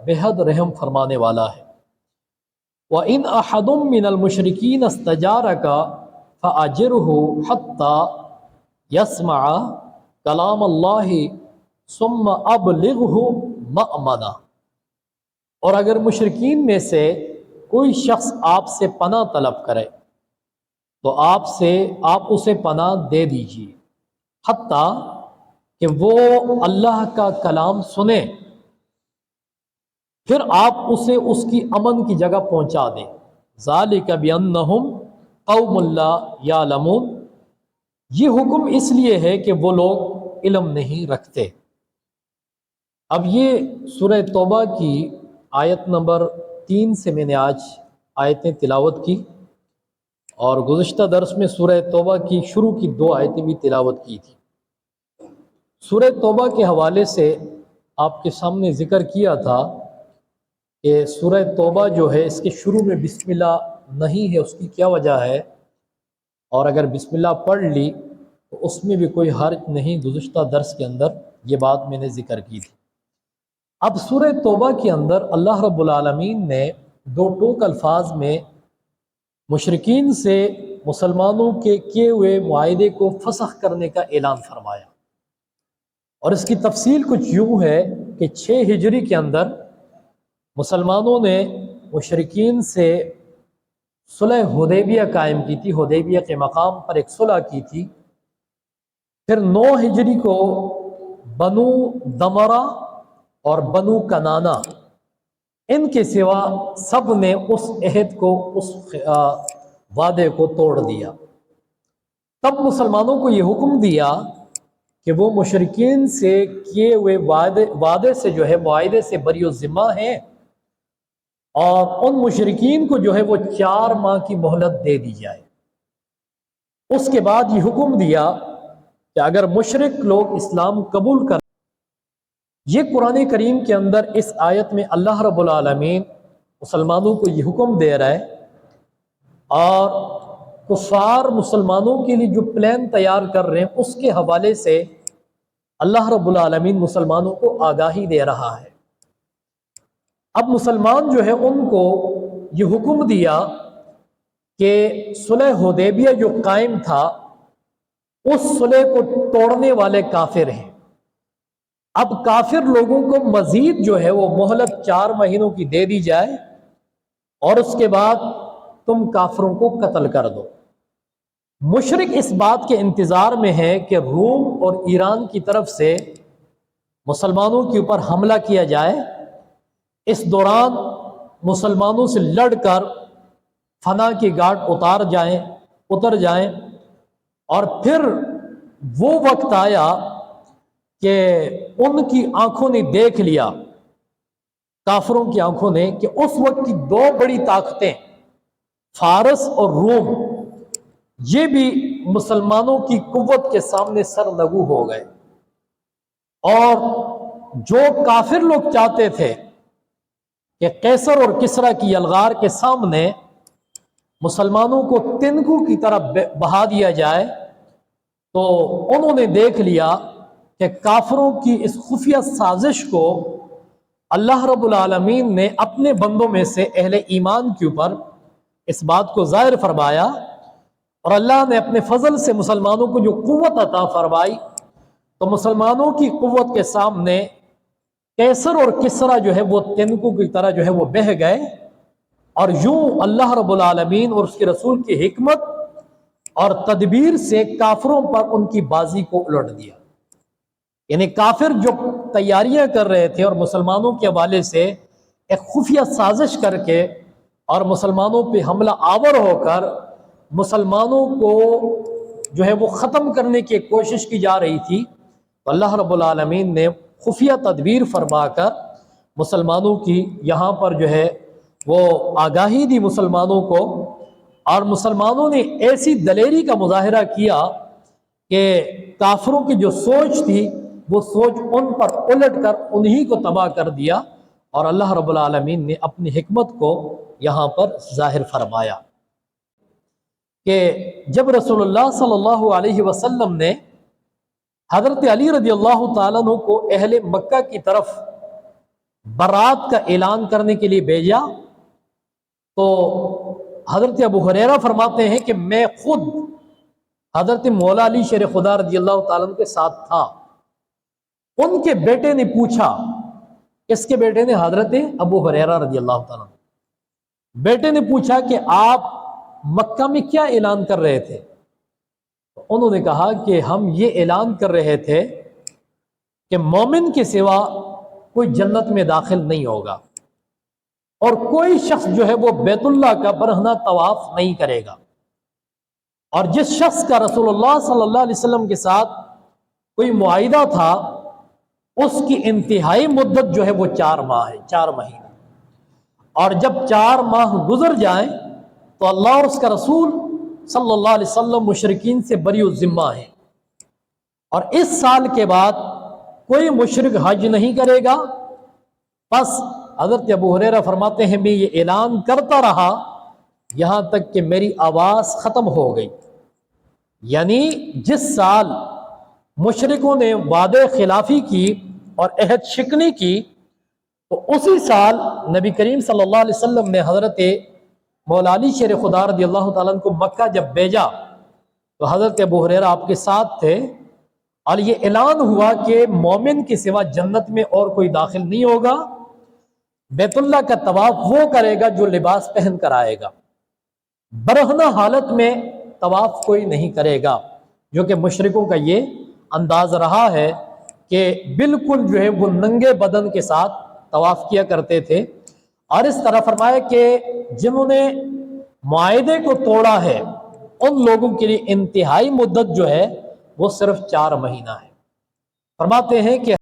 بے حد رحم فرمانے والا ہے۔ وَإِنْ أَحَدٌ مِّنَ الْمُشْرِكِينَ اسْتَجَارَكَ فَأَجِرْهُ حَتَّى يَسْمَعَ كَلَامَ اللَّهِ ثُمَّ أَبْلِغْهُ مَأْمَنَهُ۔ اور اگر مشرکین میں سے کوئی شخص آپ سے پناہ طلب کرے تو آپ اسے پناہ دے دیجیے، حتیٰ کہ وہ اللہ کا کلام سنے، پھر آپ اسے اس کی امن کی جگہ پہنچا دیں۔ ذالک بأنہم قوم لا یعلمون، یہ حکم اس لیے ہے کہ وہ لوگ علم نہیں رکھتے۔ اب یہ سورہ توبہ کی آیت نمبر 3 سے میں نے آج آیتیں تلاوت کی، اور گزشتہ درس میں سورہ توبہ کی شروع کی 2 آیتیں بھی تلاوت کی تھی۔ سورہ توبہ کے حوالے سے آپ کے سامنے ذکر کیا تھا کہ سورہ توبہ جو ہے اس کے شروع میں بسم اللہ نہیں ہے، اس کی کیا وجہ ہے، اور اگر بسم اللہ پڑھ لی تو اس میں بھی کوئی حرج نہیں۔ گزشتہ درس کے اندر یہ بات میں نے ذکر کی تھی۔ اب سورہ توبہ کے اندر اللہ رب العالمین نے 2 ٹوک الفاظ میں مشرکین سے مسلمانوں کے کیے ہوئے معاہدے کو فسخ کرنے کا اعلان فرمایا، اور اس کی تفصیل کچھ یوں ہے کہ 6 ہجری کے اندر مسلمانوں نے مشرکین سے صلح حدیبیہ قائم کی تھی، حدیبیہ کے مقام پر ایک صلح کی تھی۔ پھر 9 ہجری کو بنو دمرہ اور بنو کنانہ، ان کے سوا سب نے اس عہد کو، اس وعدے کو توڑ دیا۔ تب مسلمانوں کو یہ حکم دیا کہ وہ مشرکین سے کیے ہوئے وعدے سے جو ہے، معاہدے سے بری الذمہ ہیں، اور ان مشرکین کو جو ہے وہ 4 ماہ کی مہلت دے دی جائے۔ اس کے بعد یہ حکم دیا کہ اگر مشرک لوگ اسلام قبول کر، یہ قرآن کریم کے اندر اس آیت میں اللہ رب العالمین مسلمانوں کو یہ حکم دے رہا ہے، اور کفار مسلمانوں کے لیے جو پلان تیار کر رہے ہیں اس کے حوالے سے اللہ رب العالمین مسلمانوں کو آگاہی دے رہا ہے۔ اب مسلمان جو ہے ان کو یہ حکم دیا کہ صلح حدیبیہ جو قائم تھا اس صلح کو توڑنے والے کافر ہیں۔ اب کافر لوگوں کو مزید جو ہے وہ مہلت 4 مہینوں کی دے دی جائے، اور اس کے بعد تم کافروں کو قتل کر دو۔ مشرک اس بات کے انتظار میں ہے کہ روم اور ایران کی طرف سے مسلمانوں کے اوپر حملہ کیا جائے، اس دوران مسلمانوں سے لڑ کر فنا کی گھاٹ اتر جائیں، اور پھر وہ وقت آیا کہ ان کی آنکھوں نے دیکھ لیا، کافروں کی آنکھوں نے، کہ اس وقت کی 2 بڑی طاقتیں فارس اور روم، یہ بھی مسلمانوں کی قوت کے سامنے سر نگو ہو گئے، اور جو کافر لوگ چاہتے تھے کہ قیصر اور کسریٰ کی یلغار کے سامنے مسلمانوں کو تنکوں کی طرح بہا دیا جائے، تو انہوں نے دیکھ لیا کہ کافروں کی اس خفیہ سازش کو اللہ رب العالمین نے اپنے بندوں میں سے اہل ایمان کے اوپر اس بات کو ظاہر فرمایا، اور اللہ نے اپنے فضل سے مسلمانوں کو جو قوت عطا فرمائی، تو مسلمانوں کی قوت کے سامنے قیصر اور کسریٰ جو ہے وہ تنکوں کی طرح جو ہے وہ بہہ گئے، اور یوں اللہ رب العالمین اور اس کے رسول کی حکمت اور تدبیر سے کافروں پر ان کی بازی کو الٹ دیا۔ یعنی کافر جو تیاریاں کر رہے تھے اور مسلمانوں کے حوالے سے ایک خفیہ سازش کر کے اور مسلمانوں پہ حملہ آور ہو کر مسلمانوں کو جو ہے وہ ختم کرنے کی کوشش کی جا رہی تھی، تو اللہ رب العالمین نے خفیہ تدبیر فرما کر مسلمانوں کی یہاں پر جو ہے وہ آگاہی دی مسلمانوں کو، اور مسلمانوں نے ایسی دلیری کا مظاہرہ کیا کہ کافروں کی جو سوچ تھی وہ سوچ ان پر الٹ کر انہی کو تباہ کر دیا، اور اللہ رب العالمین نے اپنی حکمت کو یہاں پر ظاہر فرمایا کہ جب رسول اللہ صلی اللہ علیہ وسلم نے حضرت علی رضی اللہ تعالیٰ عنہ کو اہل مکہ کی طرف برات کا اعلان کرنے کے لیے بھیجا تو حضرت ابو ہریرہ فرماتے ہیں کہ میں خود حضرت مولا علی شیر خدا رضی اللہ تعالیٰ عنہ کے ساتھ تھا۔ ان کے بیٹے نے پوچھا، کس کے بیٹے نے؟ حضرت ابو ہریرہ رضی اللہ تعالیٰ عنہ۔ بیٹے نے پوچھا کہ آپ مکہ میں کیا اعلان کر رہے تھے؟ انہوں نے کہا کہ ہم یہ اعلان کر رہے تھے کہ مومن کے سوا کوئی جنت میں داخل نہیں ہوگا، اور کوئی شخص جو ہے وہ بیت اللہ کا برہنہ طواف نہیں کرے گا، اور جس شخص کا رسول اللہ صلی اللہ علیہ وسلم کے ساتھ کوئی معاہدہ تھا اس کی انتہائی مدت جو ہے وہ 4 ماہ ہے، 4 مہینے، اور جب 4 ماہ گزر جائیں تو اللہ اور اس کا رسول صلی اللہ علیہ وسلم مشرکین سے بری الذمہ ہیں، اور اس سال کے بعد کوئی مشرک حج نہیں کرے گا۔ بس حضرت ابو ہریرہ فرماتے ہیں میں یہ اعلان کرتا رہا یہاں تک کہ میری آواز ختم ہو گئی، یعنی جس سال مشرکوں نے وعدے خلافی کی اور عہد شکنی کی تو اسی سال نبی کریم صلی اللہ علیہ وسلم نے حضرت مولا علی شیر خدا رضی اللہ تعالیٰ عنہ کو مکہ جب بھیجا تو حضرت ابو ہریرہ آپ کے ساتھ تھے، اور یہ اعلان ہوا کہ مومن کے سوا جنت میں اور کوئی داخل نہیں ہوگا، بیت اللہ کا طواف وہ کرے گا جو لباس پہن کر آئے گا، برہنہ حالت میں طواف کوئی نہیں کرے گا، جو کہ مشرکوں کا یہ انداز رہا ہے کہ بالکل جو ہے وہ ننگے بدن کے ساتھ طواف کیا کرتے تھے۔ اور اس طرح فرمایا کہ جنہوں نے معاہدے کو توڑا ہے ان لوگوں کے لیے انتہائی مدت جو ہے وہ صرف 4 مہینہ ہے۔ فرماتے ہیں کہ